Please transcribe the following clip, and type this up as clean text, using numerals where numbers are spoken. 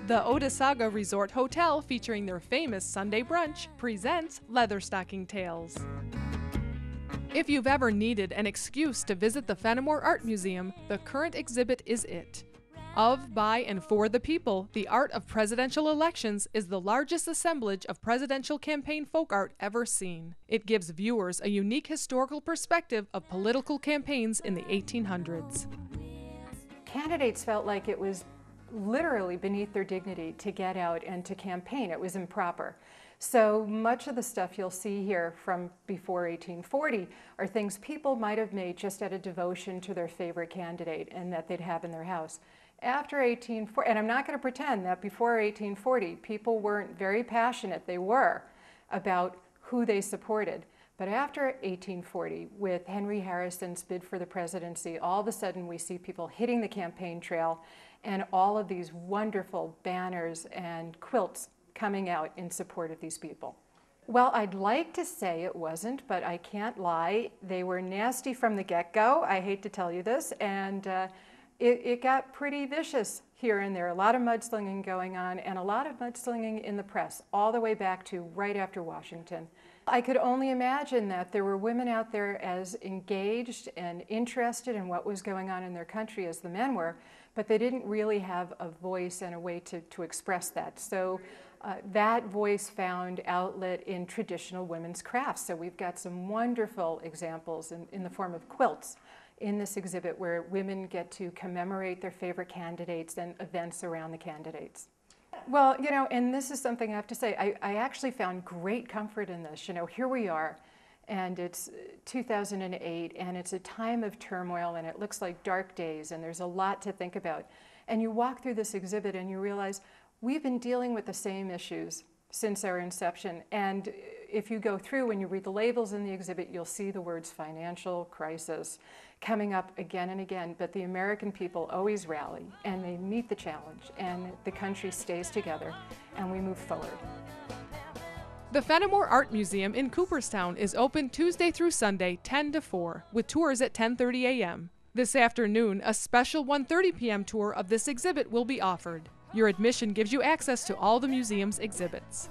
The Otesaga Resort Hotel, featuring their famous Sunday brunch, presents Leather Stocking Tales. If you've ever needed an excuse to visit the Fenimore Art Museum, the current exhibit is it. Of, by, and for the people, the art of presidential elections is the largest assemblage of presidential campaign folk art ever seen. It gives viewers a unique historical perspective of political campaigns in the 1800s. Candidates felt like it was literally beneath their dignity to get out and to campaign. It was improper. So much of the stuff you'll see here from before 1840 are things people might have made just out of devotion to their favorite candidate and that they'd have in their house. After 1840, and I'm not going to pretend that before 1840 people weren't very passionate, they were, about who they supported. But after 1840, with Henry Harrison's bid for the presidency, all of a sudden we see people hitting the campaign trail and all of these wonderful banners and quilts coming out in support of these people. Well, I'd like to say it wasn't, but I can't lie. They were nasty from the get-go. I hate to tell you this, and it got pretty vicious here and there. A lot of mudslinging going on, and a lot of mudslinging in the press, all the way back to right after Washington. I could only imagine that there were women out there as engaged and interested in what was going on in their country as the men were, but they didn't really have a voice and a way to express that. So that voice found outlet in traditional women's crafts. So we've got some wonderful examples in the form of quilts in this exhibit where women get to commemorate their favorite candidates and events around the candidates. Well, you know, and this is something I have to say, I actually found great comfort in this. You know, here we are, and it's 2008, and it's a time of turmoil, and it looks like dark days, and there's a lot to think about. And you walk through this exhibit and you realize we've been dealing with the same issues since our inception. And if you go through and you read the labels in the exhibit, you'll see the words financial crisis coming up again and again. But the American people always rally and they meet the challenge, and the country stays together and we move forward. The Fenimore Art Museum in Cooperstown is open Tuesday through Sunday, 10 to 4, with tours at 10:30 a.m. This afternoon, a special 1:30 p.m. tour of this exhibit will be offered. Your admission gives you access to all the museum's exhibits.